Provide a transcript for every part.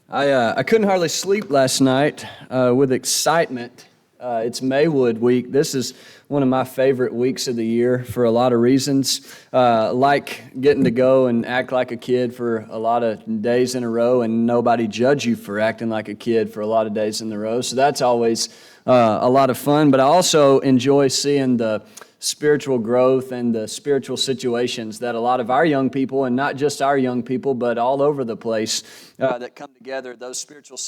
I couldn't hardly sleep last night with excitement. It's Maywood week. This is one of my favorite weeks of the year for a lot of reasons. Like getting to go and act like a kid for a lot of days in a row and nobody judge you for acting like a kid for a lot of days in a row. So that's always a lot of fun. But I also enjoy seeing the spiritual growth and the spiritual situations that a lot of our young people, and not just our young people, but all over the place that come together, those spiritual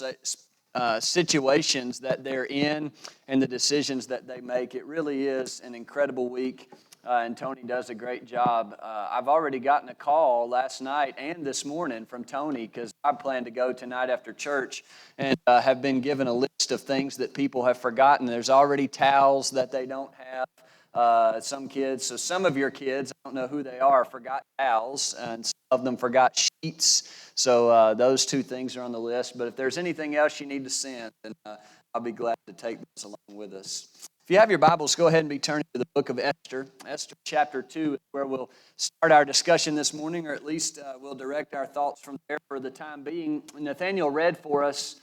situations that they're in and the decisions that they make. It really is an incredible week, and Tony does a great job. I've already gotten a call last night and this morning from Tony because I plan to go tonight after church and have been given a list of things that people have forgotten. There's already towels that they don't have. Some kids, so some of your kids, I don't know who they are, forgot towels, and some of them forgot sheets. So those two things are on the list. But if there's anything else you need to send, then I'll be glad to take this along with us. If you have your Bibles, go ahead and be turning to the book of Esther. Esther chapter 2 is where we'll start our discussion this morning, or at least we'll direct our thoughts from there for the time being. Nathaniel read for us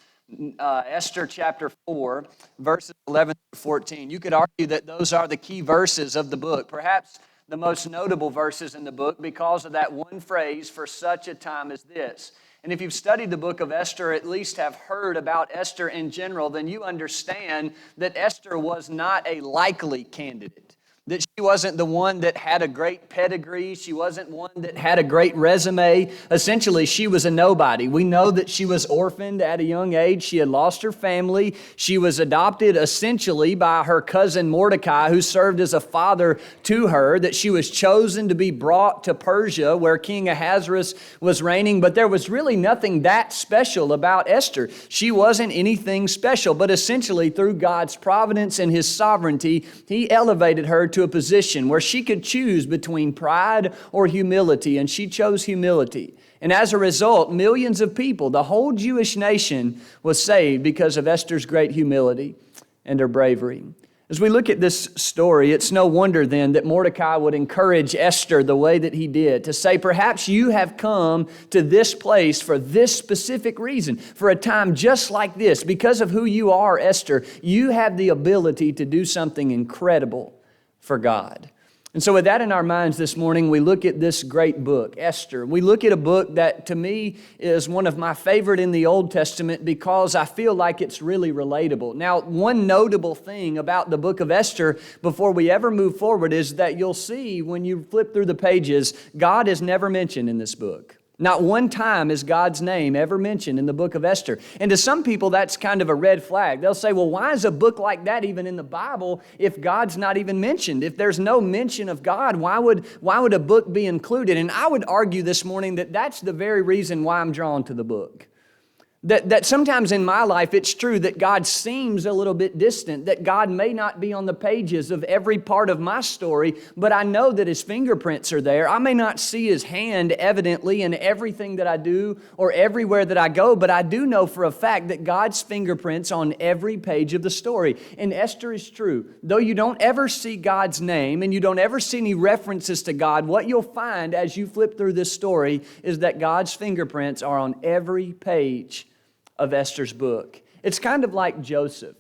Esther chapter 4, verses 11 to 14. You could argue that those are the key verses of the book, perhaps the most notable verses in the book because of that one phrase, "for such a time as this." And if you've studied the book of Esther, or at least have heard about Esther in general, then you understand that Esther was not a likely candidate. That she wasn't the one that had a great pedigree. She wasn't one that had a great resume. Essentially, she was a nobody. We know that she was orphaned at a young age. She had lost her family. She was adopted essentially by her cousin Mordecai, who served as a father to her. That she was chosen to be brought to Persia, where King Ahasuerus was reigning. But there was really nothing that special about Esther. She wasn't anything special, but essentially through God's providence and His sovereignty, He elevated her to a position where she could choose between pride or humility, and she chose humility. And as a result, millions of people, the whole Jewish nation, was saved because of Esther's great humility and her bravery. As we look at this story, it's no wonder then that Mordecai would encourage Esther the way that he did, to say, perhaps you have come to this place for this specific reason, for a time just like this. Because of who you are, Esther, you have the ability to do something incredible for God. And so with that in our minds this morning, we look at this great book, Esther. We look at a book that to me is one of my favorite in the Old Testament because I feel like it's really relatable. Now, one notable thing about the book of Esther before we ever move forward is that you'll see when you flip through the pages, God is never mentioned in this book. Not one time is God's name ever mentioned in the book of Esther. And to some people, that's kind of a red flag. They'll say, well, why is a book like that even in the Bible if God's not even mentioned? If there's no mention of God, why would a book be included? And I would argue this morning that that's the very reason why I'm drawn to the book. That sometimes in my life it's true that God seems a little bit distant, that God may not be on the pages of every part of my story, but I know that His fingerprints are there. I may not see His hand evidently in everything that I do or everywhere that I go, but I do know for a fact that God's fingerprints on every page of the story. And Esther is true. Though you don't ever see God's name and you don't ever see any references to God, what you'll find as you flip through this story is that God's fingerprints are on every page of Esther's book. It's kind of like Joseph.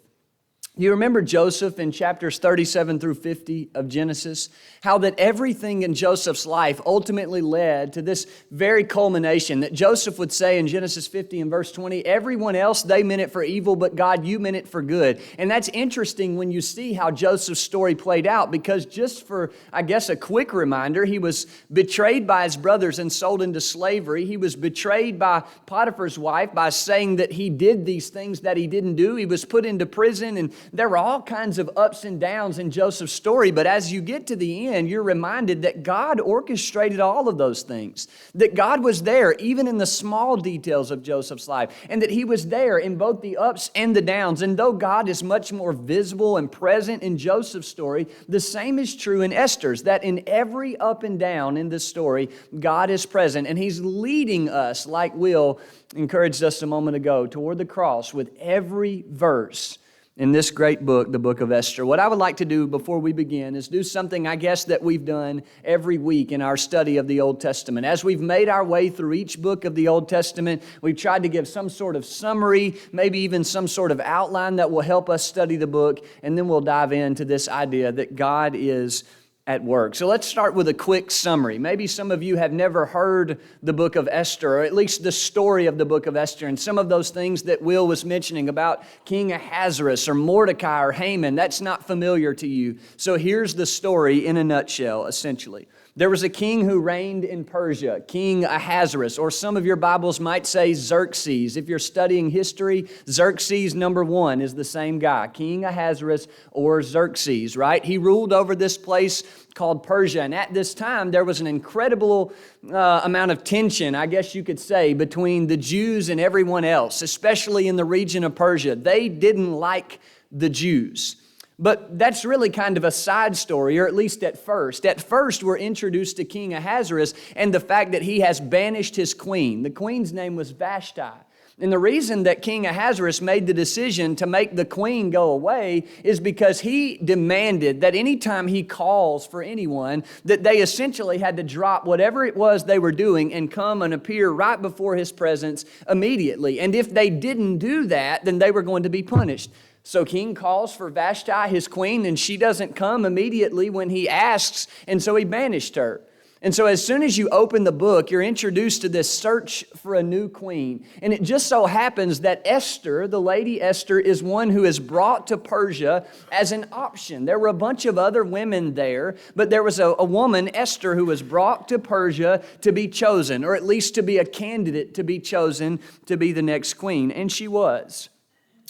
You remember Joseph in chapters 37 through 50 of Genesis? How that everything in Joseph's life ultimately led to this very culmination that Joseph would say in Genesis 50 and verse 20, everyone else, they meant it for evil, but God, you meant it for good. And that's interesting when you see how Joseph's story played out, because just for, I guess, a quick reminder, he was betrayed by his brothers and sold into slavery. He was betrayed by Potiphar's wife by saying that he did these things that he didn't do. He was put into prison, and there were all kinds of ups and downs in Joseph's story, but as you get to the end, you're reminded that God orchestrated all of those things, that God was there even in the small details of Joseph's life, and that He was there in both the ups and the downs. And though God is much more visible and present in Joseph's story, the same is true in Esther's, that in every up and down in this story, God is present, and He's leading us, like Will encouraged us a moment ago, toward the cross with every verse in this great book, the book of Esther. What I would like to do before we begin is do something, I guess, that we've done every week in our study of the Old Testament. As we've made our way through each book of the Old Testament, we've tried to give some sort of summary, maybe even some sort of outline that will help us study the book, and then we'll dive into this idea that God is at work. So let's start with a quick summary. Maybe some of you have never heard the book of Esther, or at least the story of the book of Esther, and some of those things that Will was mentioning about King Ahasuerus or Mordecai or Haman, that's not familiar to you. So here's the story in a nutshell, essentially. There was a king who reigned in Persia, King Ahasuerus, or some of your Bibles might say Xerxes. If you're studying history, Xerxes #1 is the same guy, King Ahasuerus or Xerxes, right? He ruled over this place called Persia, and at this time there was an incredible amount of tension, I guess you could say, between the Jews and everyone else, especially in the region of Persia. They didn't like the Jews. But that's really kind of a side story, or at least at first. At first, we're introduced to King Ahasuerus and the fact that he has banished his queen. The queen's name was Vashti. And the reason that King Ahasuerus made the decision to make the queen go away is because he demanded that anytime he calls for anyone, that they essentially had to drop whatever it was they were doing and come and appear right before his presence immediately. And if they didn't do that, then they were going to be punished. So King calls for Vashti, his queen, and she doesn't come immediately when he asks, and so he banished her. And so as soon as you open the book, you're introduced to this search for a new queen. And it just so happens that Esther, the lady Esther, is one who is brought to Persia as an option. There were a bunch of other women there, but there was a woman, Esther, who was brought to Persia to be chosen, or at least to be a candidate to be chosen to be the next queen. And she was.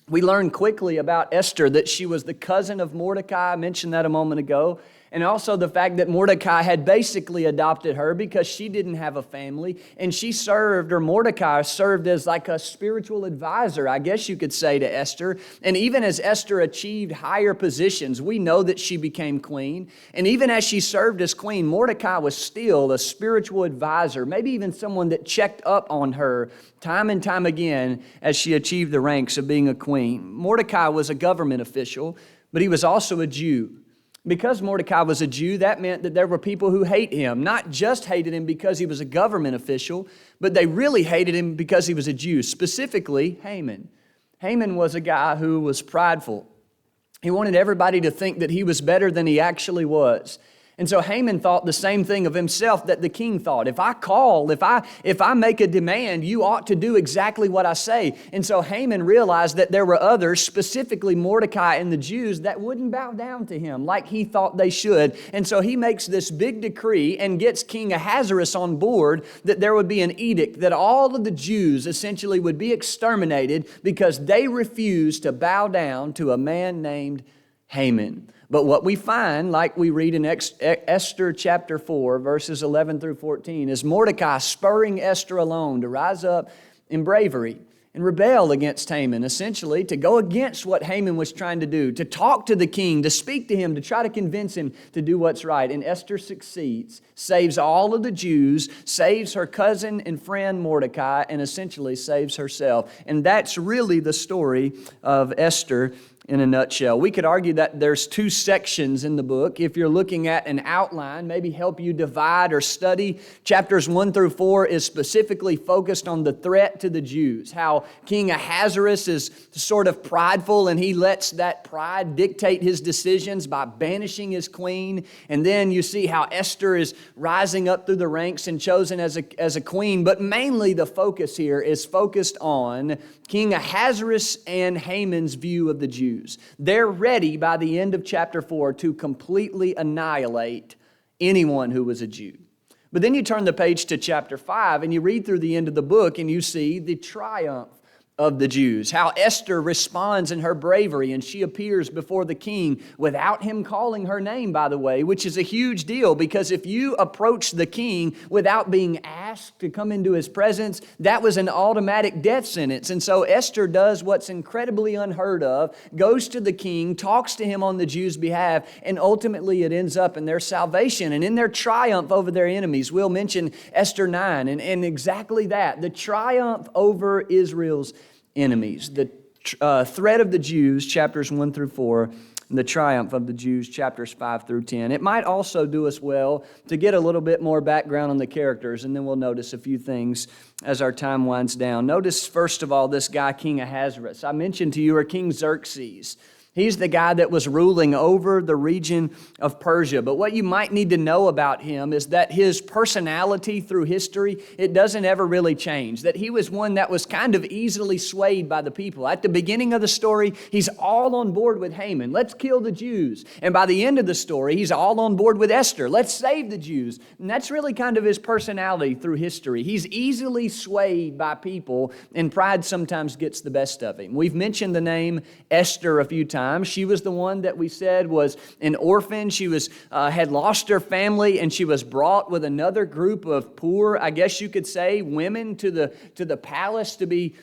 We learned quickly about Esther that she was the cousin of Mordecai. I mentioned that a moment ago. And also the fact that Mordecai had basically adopted her because she didn't have a family. And she served, or Mordecai served as like a spiritual advisor, I guess you could say, to Esther. And even as Esther achieved higher positions, we know that she became queen. And even as she served as queen, Mordecai was still a spiritual advisor, maybe even someone that checked up on her time and time again as she achieved the ranks of being a queen. Mordecai was a government official, but he was also a Jew. Because Mordecai was a Jew, that meant that there were people who hate him. Not just hated him because he was a government official, but they really hated him because he was a Jew. Specifically, Haman. Haman was a guy who was prideful. He wanted everybody to think that he was better than he actually was. And so Haman thought the same thing of himself that the king thought. If I call, if I make a demand, you ought to do exactly what I say. And so Haman realized that there were others, specifically Mordecai and the Jews, that wouldn't bow down to him like he thought they should. And so he makes this big decree and gets King Ahasuerus on board that there would be an edict that all of the Jews essentially would be exterminated because they refused to bow down to a man named Haman. But what we find, like we read in Esther chapter 4, verses 11 through 14, is Mordecai spurring Esther alone to rise up in bravery and rebel against Haman, essentially to go against what Haman was trying to do, to talk to the king, to speak to him, to try to convince him to do what's right. And Esther succeeds, saves all of the Jews, saves her cousin and friend Mordecai, and essentially saves herself. And that's really the story of Esther in a nutshell. We could argue that there's two sections in the book. If you're looking at an outline, maybe help you divide or study, chapters 1 through 4 is specifically focused on the threat to the Jews, how King Ahasuerus is sort of prideful and he lets that pride dictate his decisions by banishing his queen. And then you see how Esther is rising up through the ranks and chosen as a queen. But mainly the focus here is focused on King Ahasuerus and Haman's view of the Jews. They're ready by the end of chapter 4 to completely annihilate anyone who was a Jew. But then you turn the page to chapter 5 and you read through the end of the book and you see the triumph of the Jews, how Esther responds in her bravery and she appears before the king without him calling her name, by the way, which is a huge deal because if you approach the king without being asked to come into his presence, that was an automatic death sentence. And so Esther does what's incredibly unheard of, goes to the king, talks to him on the Jews' behalf, and ultimately it ends up in their salvation and in their triumph over their enemies. We'll mention Esther 9 and exactly that, the triumph over Israel's enemies, the threat of the Jews, chapters 1 through 4, and the triumph of the Jews, chapters 5 through 10. It might also do us well to get a little bit more background on the characters, and then we'll notice a few things as our time winds down. Notice, first of all, this guy, King Ahasuerus. I mentioned to you, or King Xerxes. He's the guy that was ruling over the region of Persia. But what you might need to know about him is that his personality through history, it doesn't ever really change. That he was one that was kind of easily swayed by the people. At the beginning of the story, he's all on board with Haman. Let's kill the Jews. And by the end of the story, he's all on board with Esther. Let's save the Jews. And that's really kind of his personality through history. He's easily swayed by people, and pride sometimes gets the best of him. We've mentioned the name Esther a few times. She was the one that we said was an orphan. She had lost her family, and she was brought with another group of poor, I guess you could say, women to the palace to be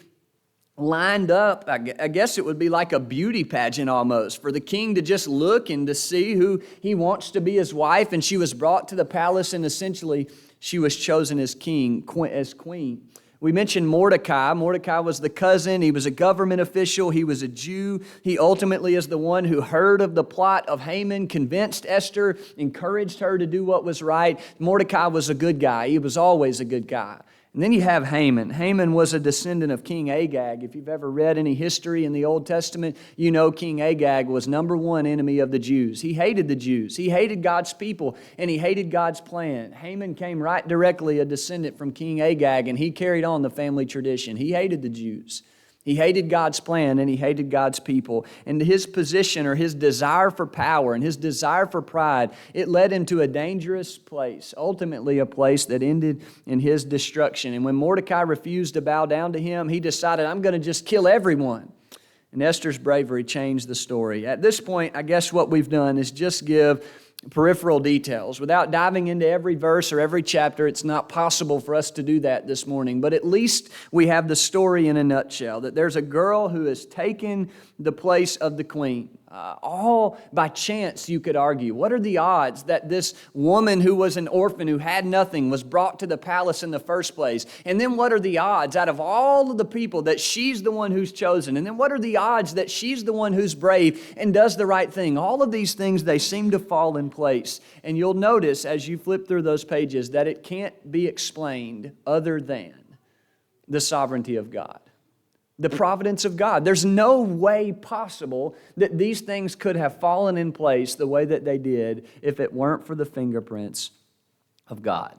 lined up. I guess it would be like a beauty pageant almost, for the king to just look and to see who he wants to be his wife. And she was brought to the palace, and essentially she was chosen as queen. We mentioned Mordecai. Mordecai was the cousin. He was a government official. He was a Jew. He ultimately is the one who heard of the plot of Haman, convinced Esther, encouraged her to do what was right. Mordecai was a good guy. He was always a good guy. And then you have Haman. Haman was a descendant of King Agag. If you've ever read any history in the Old Testament, you know King Agag was number one enemy of the Jews. He hated the Jews. He hated God's people, and he hated God's plan. Haman came right directly a descendant from King Agag, and he carried on the family tradition. He hated the Jews. He hated God's plan, and he hated God's people. And his position, or his desire for power and his desire for pride, it led him to a dangerous place, ultimately a place that ended in his destruction. And when Mordecai refused to bow down to him, he decided, I'm going to just kill everyone. And Esther's bravery changed the story. At this point, I guess what we've done is just give peripheral details. Without diving into every verse or every chapter, it's not possible for us to do that this morning. But at least we have the story in a nutshell, that there's a girl who has taken the place of the queen. All by chance, you could argue. What are the odds that this woman who was an orphan, who had nothing, was brought to the palace in the first place? And then what are the odds out of all of the people that she's the one who's chosen? And then what are the odds that she's the one who's brave and does the right thing? All of these things, they seem to fall in place. And you'll notice as you flip through those pages that it can't be explained other than the sovereignty of God. The providence of God. There's no way possible that these things could have fallen in place the way that they did if it weren't for the fingerprints of God.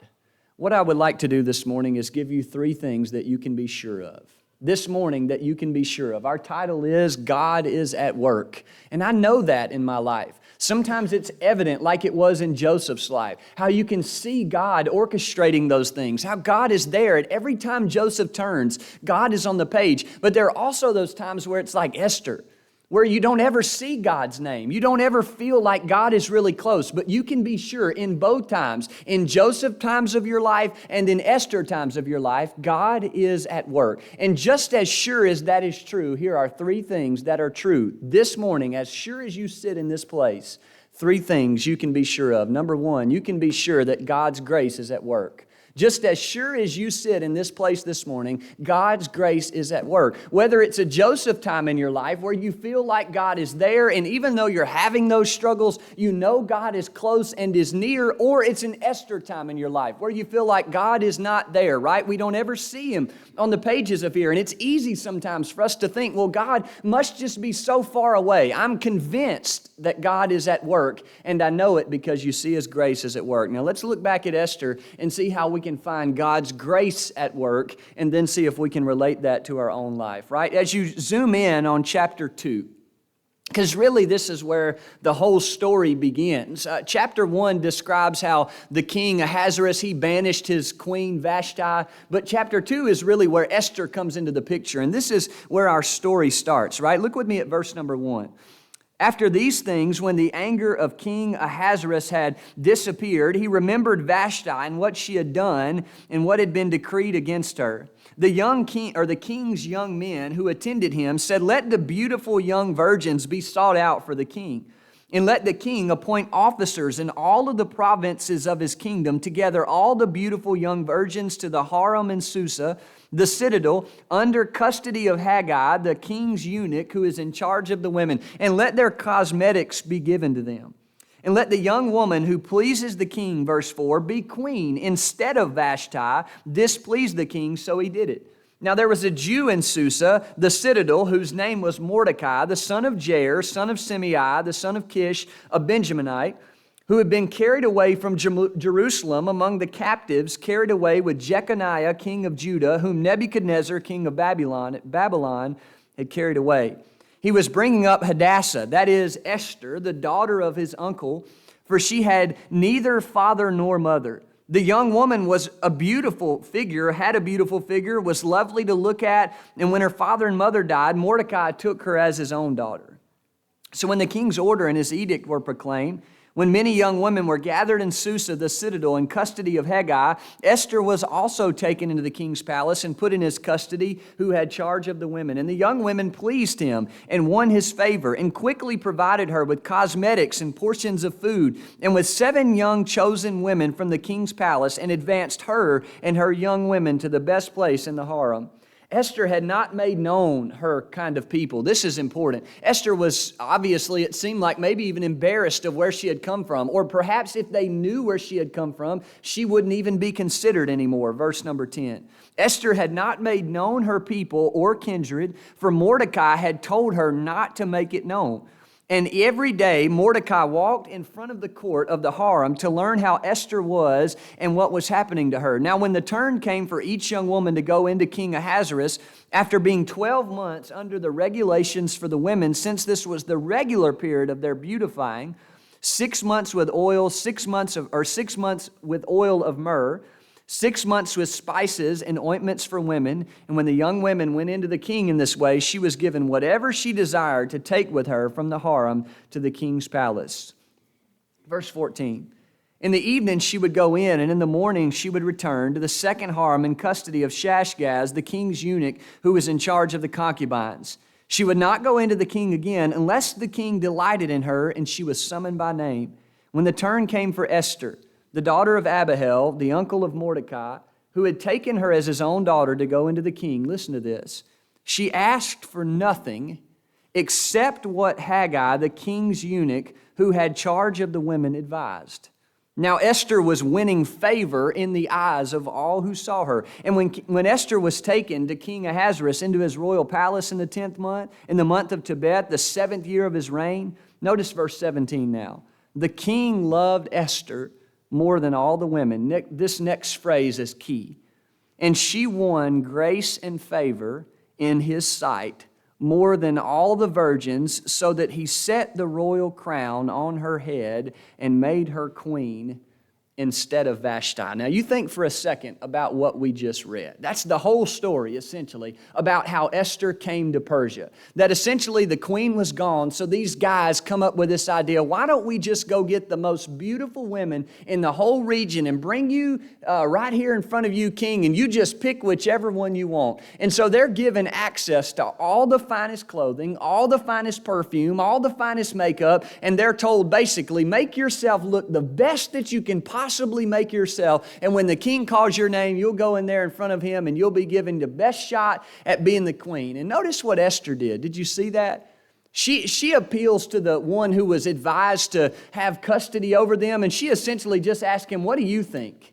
What I would like to do this morning is give you 3 things that you can be sure of. This morning that you can be sure of. Our title is God is at work. And I know that in my life. Sometimes it's evident, like it was in Joseph's life, how you can see God orchestrating those things, how God is there at every time Joseph turns, God is on the page. But there are also those times where it's like Esther, where you don't ever see God's name. You don't ever feel like God is really close. But you can be sure in both times, in Joseph times of your life and in Esther times of your life, God is at work. And just as sure as that is true, here are 3 things that are true this morning, as sure as you sit in this place. 3 things you can be sure of. Number 1, you can be sure that God's grace is at work. Just as sure as you sit in this place this morning, God's grace is at work. Whether it's a Joseph time in your life where you feel like God is there, and even though you're having those struggles, you know God is close and is near, or it's an Esther time in your life where you feel like God is not there, right? We don't ever see Him on the pages of here, and it's easy sometimes for us to think, well, God must just be so far away. I'm convinced that God is at work, and I know it because you see His grace is at work. Now, let's look back at Esther and see how we can find God's grace at work, and then see if we can relate that to our own life, right? As you zoom in on chapter 2, because really this is where the whole story begins. Chapter 1 describes how the king Ahasuerus, he banished his queen Vashti, but chapter 2 is really where Esther comes into the picture, and this is where our story starts, right? Look with me at verse number 1. After these things, when the anger of King Ahasuerus had disappeared, he remembered Vashti and what she had done and what had been decreed against her. The young king, or the king's young men who attended him, said, "Let the beautiful young virgins be sought out for the king, And let the king appoint officers in all of the provinces of his kingdom to gather all the beautiful young virgins to the harem in Susa, the citadel, under custody of Haggai, the king's eunuch, who is in charge of the women. And let their cosmetics be given to them. And let the young woman who pleases the king, verse 4, be queen instead of Vashti. This pleased the king, so he did it. Now there was a Jew in Susa, the citadel, whose name was Mordecai, the son of Jair, son of Simei, the son of Kish, a Benjaminite, who had been carried away from Jerusalem among the captives, carried away with Jeconiah, king of Judah, whom Nebuchadnezzar, king of Babylon had carried away. He was bringing up Hadassah, that is Esther, the daughter of his uncle, for she had neither father nor mother. The young woman was a beautiful figure, had a beautiful figure, was lovely to look at, and when her father and mother died, Mordecai took her as his own daughter. So when the king's order and his edict were proclaimed, when many young women were gathered in Susa, the citadel, in custody of Haggai, Esther was also taken into the king's palace and put in his custody, who had charge of the women. And the young women pleased him and won his favor, and quickly provided her with cosmetics and portions of food, and with 7 young chosen women from the king's palace, and advanced her and her young women to the best place in the harem. Esther had not made known her kind of people. This is important. Esther was obviously, it seemed like, maybe even embarrassed of where she had come from. Or perhaps if they knew where she had come from, she wouldn't even be considered anymore. Verse number 10. Esther had not made known her people or kindred, for Mordecai had told her not to make it known. And every day Mordecai walked in front of the court of the harem to learn how Esther was and what was happening to her. Now when the turn came for each young woman to go into King Ahasuerus, after being 12 months under the regulations for the women, since this was the regular period of their beautifying, 6 months with oil, 6 months with oil of myrrh, 6 months with spices and ointments for women. And when the young women went into the king in this way, she was given whatever she desired to take with her from the harem to the king's palace. Verse 14. In the evening she would go in, and in the morning she would return to the second harem in custody of Shashgaz, the king's eunuch, who was in charge of the concubines. She would not go into the king again unless the king delighted in her, and she was summoned by name. When the turn came for Esther, the daughter of Abihail, the uncle of Mordecai, who had taken her as his own daughter to go into the king, listen to this. She asked for nothing except what Haggai, the king's eunuch, who had charge of the women, advised. Now Esther was winning favor in the eyes of all who saw her. And when Esther was taken to King Ahasuerus into his royal palace in the 10th month, in the month of Tebeth, the 7th year of his reign, notice verse 17 now. The king loved Esther more than all the women. This next phrase is key. And she won grace and favor in his sight more than all the virgins, so that he set the royal crown on her head and made her queen instead of Vashti. Now you think for a second about what we just read. That's the whole story, essentially, about how Esther came to Persia. That essentially the queen was gone, so these guys come up with this idea, why don't we just go get the most beautiful women in the whole region and bring you right here in front of you, king, and you just pick whichever one you want. And so they're given access to all the finest clothing, all the finest perfume, all the finest makeup, and they're told basically, make yourself look the best that you can possibly make yourself. And when the king calls your name, you'll go in there in front of him and you'll be given the best shot at being the queen. And notice what Esther did. Did you see that? She appeals to the one who was advised to have custody over them, and she essentially just asked him, what do you think?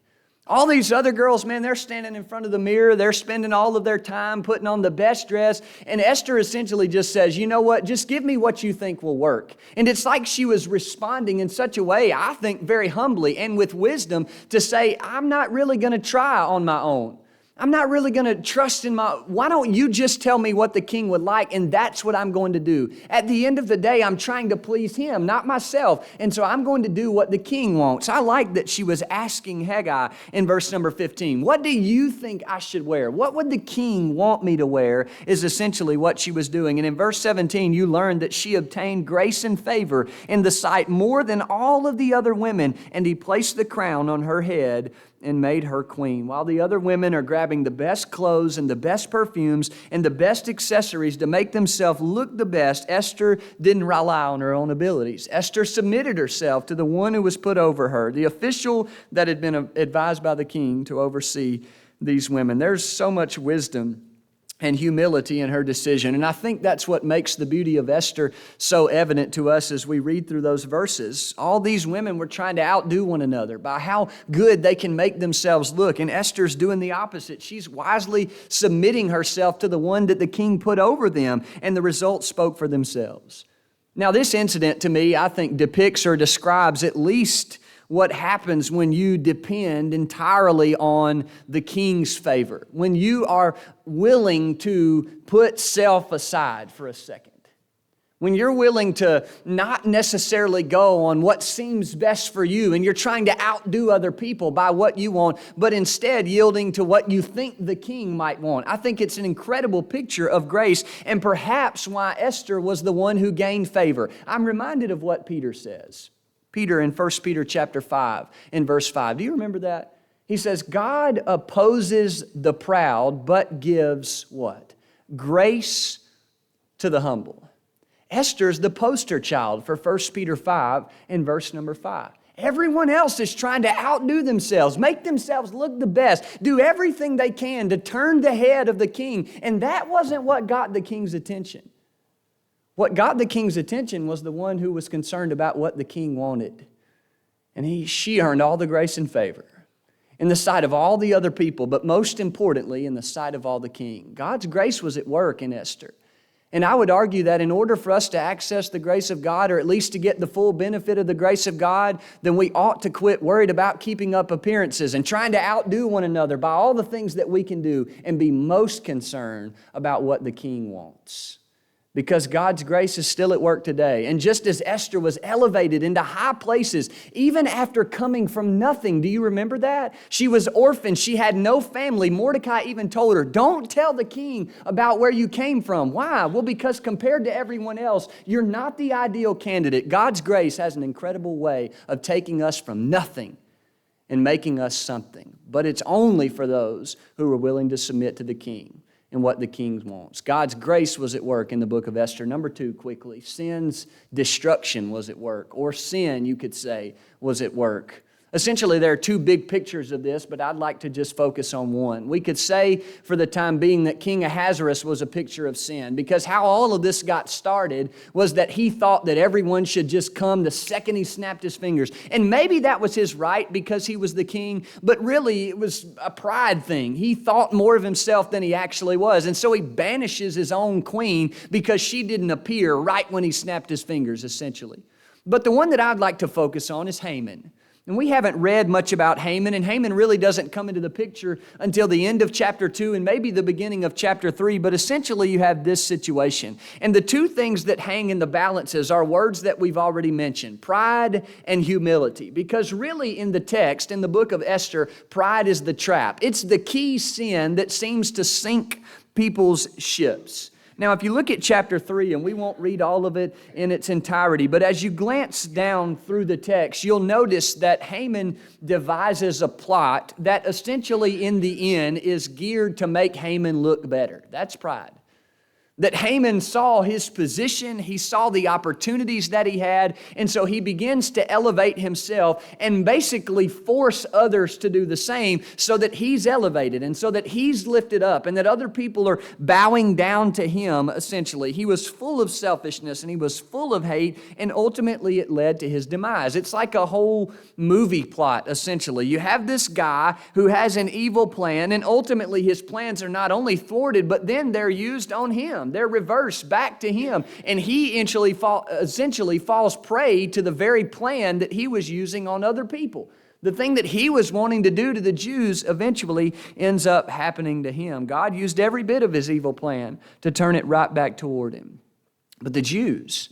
All these other girls, man, they're standing in front of the mirror. They're spending all of their time putting on the best dress. And Esther essentially just says, you know what? Just give me what you think will work. And it's like she was responding in such a way, I think very humbly and with wisdom, to say, I'm not really going to try on my own. I'm not really going to trust in why don't you just tell me what the king would like, and that's what I'm going to do. At the end of the day, I'm trying to please him, not myself. And so I'm going to do what the king wants. I like that she was asking Haggai in verse number 15, what do you think I should wear? What would the king want me to wear is essentially what she was doing. And in verse 17, you learn that she obtained grace and favor in the sight more than all of the other women, and he placed the crown on her head and made her queen. While the other women are grabbing the best clothes and the best perfumes and the best accessories to make themselves look the best, Esther didn't rely on her own abilities. Esther submitted herself to the one who was put over her, the official that had been advised by the king to oversee these women. There's so much wisdom and humility in her decision. And I think that's what makes the beauty of Esther so evident to us as we read through those verses. All these women were trying to outdo one another by how good they can make themselves look. And Esther's doing the opposite. She's wisely submitting herself to the one that the king put over them, and the results spoke for themselves. Now, this incident to me, I think, depicts or describes at least what happens when you depend entirely on the king's favor, when you are willing to put self aside for a second, when you're willing to not necessarily go on what seems best for you and you're trying to outdo other people by what you want, but instead yielding to what you think the king might want. I think it's an incredible picture of grace, and perhaps why Esther was the one who gained favor. I'm reminded of what Peter says. Peter in 1 Peter chapter 5 in verse 5. Do you remember that? He says, God opposes the proud, but gives what? Grace to the humble. Esther's the poster child for 1 Peter 5 in verse number 5. Everyone else is trying to outdo themselves, make themselves look the best, do everything they can to turn the head of the king. And that wasn't what got the king's attention. What got the king's attention was the one who was concerned about what the king wanted. And she earned all the grace and favor in the sight of all the other people, but most importantly, in the sight of all the king. God's grace was at work in Esther. And I would argue that in order for us to access the grace of God, or at least to get the full benefit of the grace of God, then we ought to quit worried about keeping up appearances and trying to outdo one another by all the things that we can do, and be most concerned about what the king wants. Because God's grace is still at work today. And just as Esther was elevated into high places, even after coming from nothing, do you remember that? She was orphaned. She had no family. Mordecai even told her, don't tell the king about where you came from. Why? Well, because compared to everyone else, you're not the ideal candidate. God's grace has an incredible way of taking us from nothing and making us something. But it's only for those who are willing to submit to the king and what the king wants. God's grace was at work in the book of Esther. Number 2, quickly, sin's destruction was at work, or sin, you could say, was at work. Essentially, there are 2 big pictures of this, but I'd like to just focus on one. We could say for the time being that King Ahasuerus was a picture of sin, because how all of this got started was that he thought that everyone should just come the second he snapped his fingers. And maybe that was his right because he was the king, but really it was a pride thing. He thought more of himself than he actually was. And so he banishes his own queen because she didn't appear right when he snapped his fingers, essentially. But the one that I'd like to focus on is Haman. And we haven't read much about Haman, and Haman really doesn't come into the picture until the end of chapter 2 and maybe the beginning of chapter 3, but essentially you have this situation. And the 2 things that hang in the balances are words that we've already mentioned, pride and humility. Because really in the text, in the book of Esther, pride is the trap. It's the key sin that seems to sink people's ships. Now, if you look at chapter 3, and we won't read all of it in its entirety, but as you glance down through the text, you'll notice that Haman devises a plot that essentially in the end is geared to make Haman look better. That's pride. That Haman saw his position, he saw the opportunities that he had, and so he begins to elevate himself and basically force others to do the same so that he's elevated and so that he's lifted up and that other people are bowing down to him, essentially. He was full of selfishness and he was full of hate, and ultimately it led to his demise. It's like a whole movie plot, essentially. You have this guy who has an evil plan, and ultimately his plans are not only thwarted, but then they're used on him. They're reversed back to him. And he essentially falls prey to the very plan that he was using on other people. The thing that he was wanting to do to the Jews eventually ends up happening to him. God used every bit of his evil plan to turn it right back toward him. But the Jews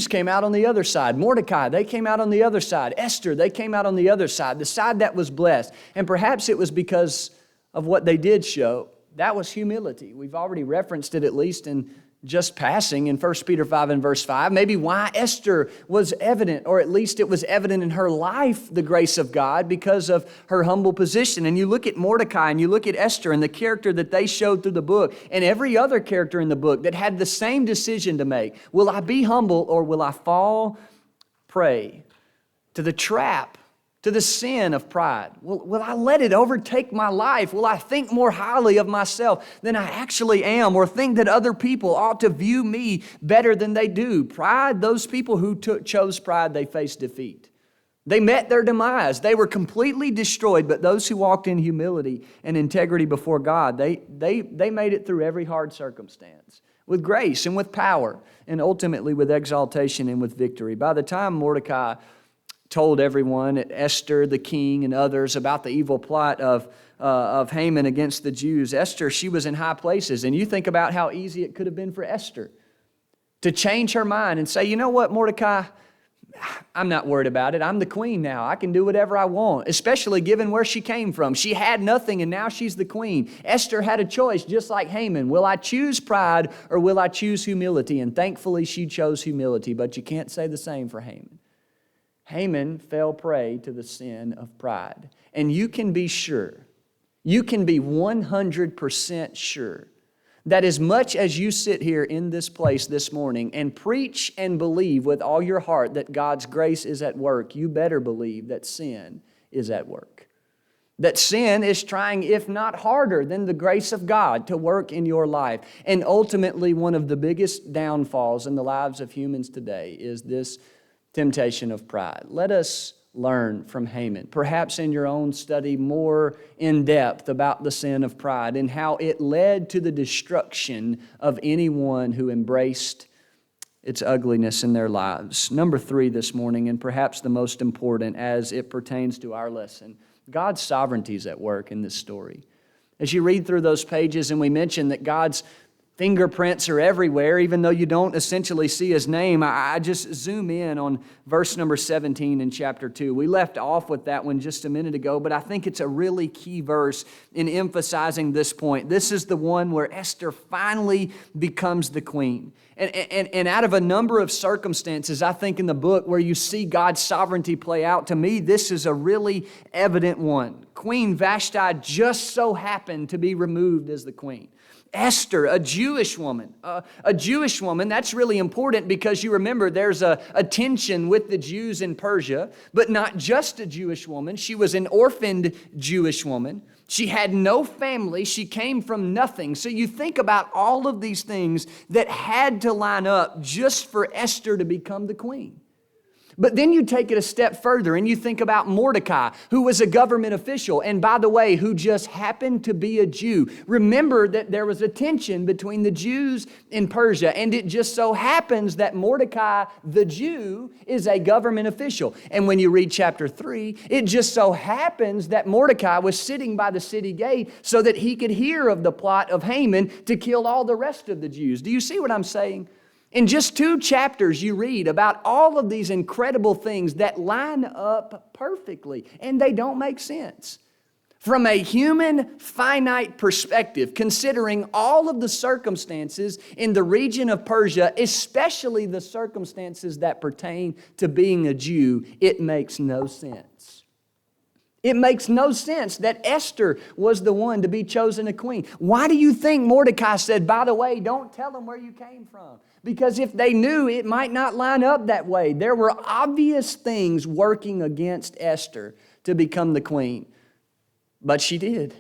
came out on the other side. Mordecai, they came out on the other side. Esther, they came out on the other side, the side that was blessed. And perhaps it was because of what they did show. That was humility. We've already referenced it, at least in just passing in 1 Peter 5 and verse 5, maybe why Esther was evident, or at least it was evident in her life, the grace of God because of her humble position. And you look at Mordecai and you look at Esther and the character that they showed through the book and every other character in the book that had the same decision to make. Will I be humble or will I fall prey to the trap, to the sin of pride? Will I let it overtake my life? Will I think more highly of myself than I actually am, or think that other people ought to view me better than they do? Pride, those people who chose pride, they faced defeat. They met their demise. They were completely destroyed, but those who walked in humility and integrity before God, they made it through every hard circumstance with grace and with power, and ultimately with exaltation and with victory. By the time Mordecai told everyone, Esther, the king, and others about the evil plot of Haman against the Jews, Esther, she was in high places. And you think about how easy it could have been for Esther to change her mind and say, you know what, Mordecai, I'm not worried about it. I'm the queen now. I can do whatever I want, especially given where she came from. She had nothing and now she's the queen. Esther had a choice just like Haman. Will I choose pride or will I choose humility? And thankfully she chose humility, but you can't say the same for Haman. Haman fell prey to the sin of pride. And you can be sure, you can be 100% sure that as much as you sit here in this place this morning and preach and believe with all your heart that God's grace is at work, you better believe that sin is at work. That sin is trying, if not harder than the grace of God, to work in your life. And ultimately, one of the biggest downfalls in the lives of humans today is this temptation of pride. Let us learn from Haman, perhaps in your own study more in depth about the sin of pride and how it led to the destruction of anyone who embraced its ugliness in their lives. Number 3 this morning, and perhaps the most important as it pertains to our lesson, God's sovereignty is at work in this story. As you read through those pages, and we mentioned that God's fingerprints are everywhere, even though you don't essentially see His name. I just zoom in on verse number 17 in chapter 2. We left off with that one just a minute ago, but I think it's a really key verse in emphasizing this point. This is the one where Esther finally becomes the queen. And out of a number of circumstances, I think in the book where you see God's sovereignty play out, to me, this is a really evident one. Queen Vashti just so happened to be removed as the queen. Esther, a Jewish woman. That's really important because you remember there's a tension with the Jews in Persia, but not just a Jewish woman. She was an orphaned Jewish woman. She had no family. She came from nothing. So you think about all of these things that had to line up just for Esther to become the queen. But then you take it a step further and you think about Mordecai, who was a government official, and by the way, who just happened to be a Jew. Remember that there was a tension between the Jews in Persia, and it just so happens that Mordecai, the Jew, is a government official. And when you read chapter 3, it just so happens that Mordecai was sitting by the city gate so that he could hear of the plot of Haman to kill all the rest of the Jews. Do you see what I'm saying? In just 2 chapters, you read about all of these incredible things that line up perfectly, and they don't make sense. From a human, finite perspective, considering all of the circumstances in the region of Persia, especially the circumstances that pertain to being a Jew, it makes no sense. It makes no sense that Esther was the one to be chosen a queen. Why do you think Mordecai said, by the way, don't tell them where you came from? Because if they knew, it might not line up that way. There were obvious things working against Esther to become the queen. But she did.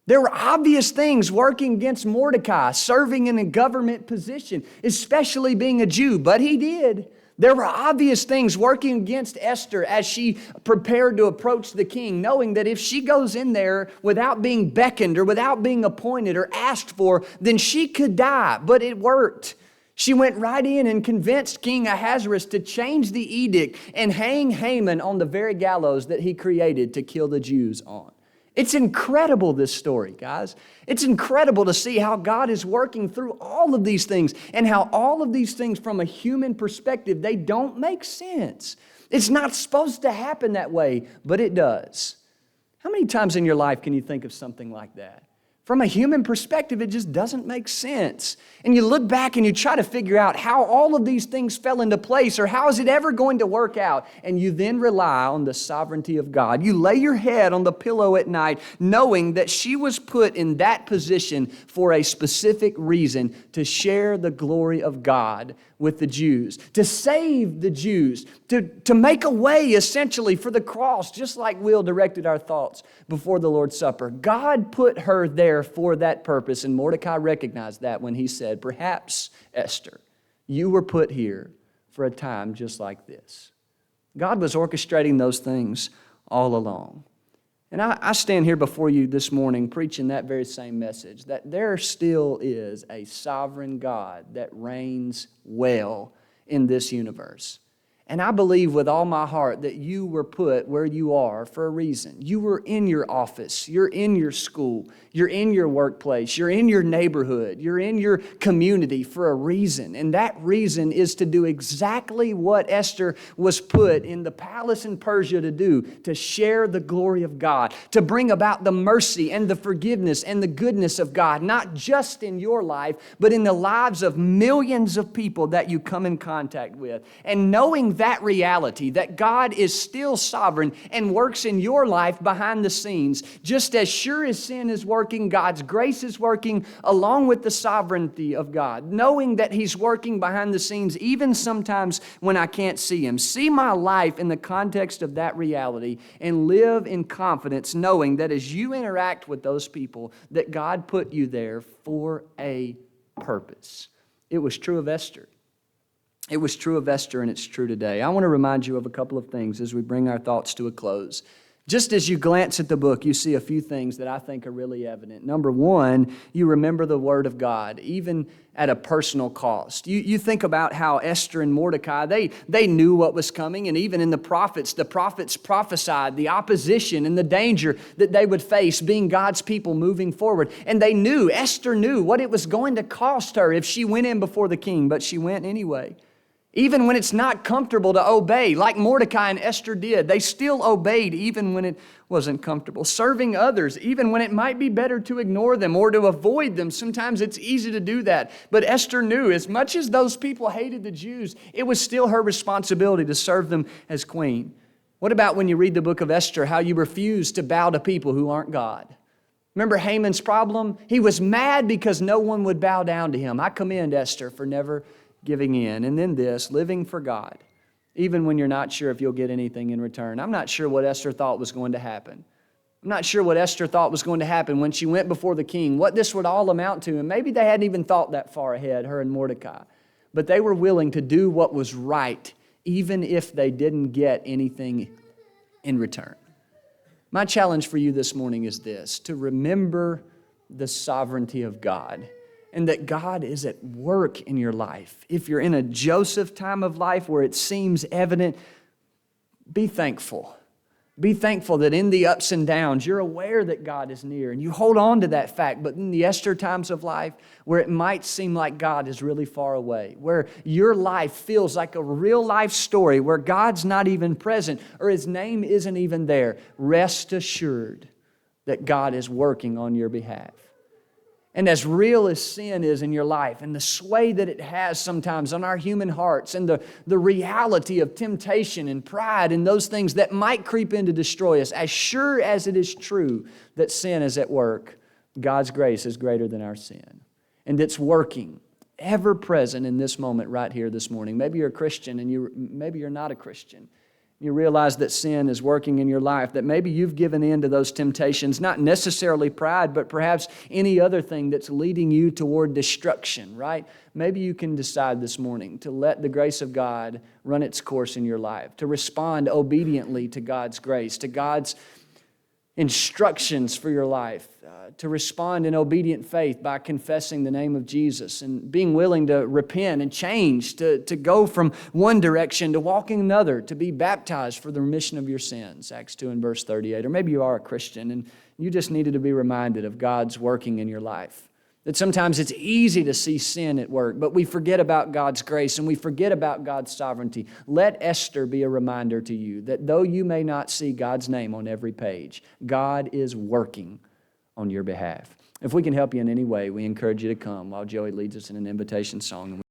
There were obvious things working against Mordecai, serving in a government position, especially being a Jew, but he did. There were obvious things working against Esther as she prepared to approach the king, knowing that if she goes in there without being beckoned or without being appointed or asked for, then she could die. But it worked. She went right in and convinced King Ahasuerus to change the edict and hang Haman on the very gallows that he created to kill the Jews on. It's incredible, this story, guys. It's incredible to see how God is working through all of these things and how all of these things from a human perspective, they don't make sense. It's not supposed to happen that way, but it does. How many times in your life can you think of something like that? From a human perspective, it just doesn't make sense. And you look back and you try to figure out how all of these things fell into place, or how is it ever going to work out? And you then rely on the sovereignty of God. You lay your head on the pillow at night knowing that she was put in that position for a specific reason, to share the glory of God with the Jews, to save the Jews, to make a way essentially for the cross, just like Will directed our thoughts before the Lord's Supper. God put her there for that purpose, and Mordecai recognized that when he said, perhaps, Esther, you were put here for a time just like this. God was orchestrating those things all along. And I stand here before you this morning preaching that very same message, that there still is a sovereign God that reigns well in this universe. And I believe with all my heart that you were put where you are for a reason. You were in your office, you're in your school, you're in your workplace, you're in your neighborhood, you're in your community for a reason. And that reason is to do exactly what Esther was put in the palace in Persia to do, to share the glory of God, to bring about the mercy and the forgiveness and the goodness of God, not just in your life, but in the lives of millions of people that you come in contact with. And knowing that reality, that God is still sovereign and works in your life behind the scenes, just as sure as sin is working, God's grace is working along with the sovereignty of God. Knowing that He's working behind the scenes, even sometimes when I can't see Him. See my life in the context of that reality and live in confidence, knowing that as you interact with those people, that God put you there for a purpose. It was true of Esther. It was true of Esther, and it's true today. I want to remind you of a couple of things as we bring our thoughts to a close. Just as you glance at the book, you see a few things that I think are really evident. Number one, you remember the Word of God, even at a personal cost. You think about how Esther and Mordecai, they knew what was coming, and even in the prophets prophesied the opposition and the danger that they would face being God's people moving forward. And Esther knew what it was going to cost her if she went in before the king, but she went anyway. Even when it's not comfortable to obey, like Mordecai and Esther did, they still obeyed even when it wasn't comfortable. Serving others, even when it might be better to ignore them or to avoid them. Sometimes it's easy to do that. But Esther knew, as much as those people hated the Jews, it was still her responsibility to serve them as queen. What about when you read the book of Esther, how you refuse to bow to people who aren't God? Remember Haman's problem? He was mad because no one would bow down to him. I commend Esther for never giving in. And then this, living for God, even when you're not sure if you'll get anything in return. I'm not sure what Esther thought was going to happen. I'm not sure what Esther thought was going to happen when she went before the king, what this would all amount to. And maybe they hadn't even thought that far ahead, her and Mordecai. But they were willing to do what was right, even if they didn't get anything in return. My challenge for you this morning is this, to remember the sovereignty of God, and that God is at work in your life. If you're in a Joseph time of life where it seems evident, be thankful. Be thankful that in the ups and downs, you're aware that God is near, and you hold on to that fact. But in the Esther times of life, where it might seem like God is really far away, where your life feels like a real life story, where God's not even present, or His name isn't even there, rest assured that God is working on your behalf. And as real as sin is in your life, and the sway that it has sometimes on our human hearts, and the reality of temptation and pride and those things that might creep in to destroy us, as sure as it is true that sin is at work, God's grace is greater than our sin. And it's working, ever present in this moment right here this morning. Maybe you're a Christian, and maybe you're not a Christian. You realize that sin is working in your life, that maybe you've given in to those temptations, not necessarily pride, but perhaps any other thing that's leading you toward destruction, right? Maybe you can decide this morning to let the grace of God run its course in your life, to respond obediently to God's grace, to God's instructions for your life, to respond in obedient faith by confessing the name of Jesus and being willing to repent and change, to go from one direction to walk in another, to be baptized for the remission of your sins, Acts 2 and verse 38. Or maybe you are a Christian and you just needed to be reminded of God's working in your life. That sometimes it's easy to see sin at work, but we forget about God's grace and we forget about God's sovereignty. Let Esther be a reminder to you that though you may not see God's name on every page, God is working on your behalf. If we can help you in any way, we encourage you to come while Joey leads us in an invitation song.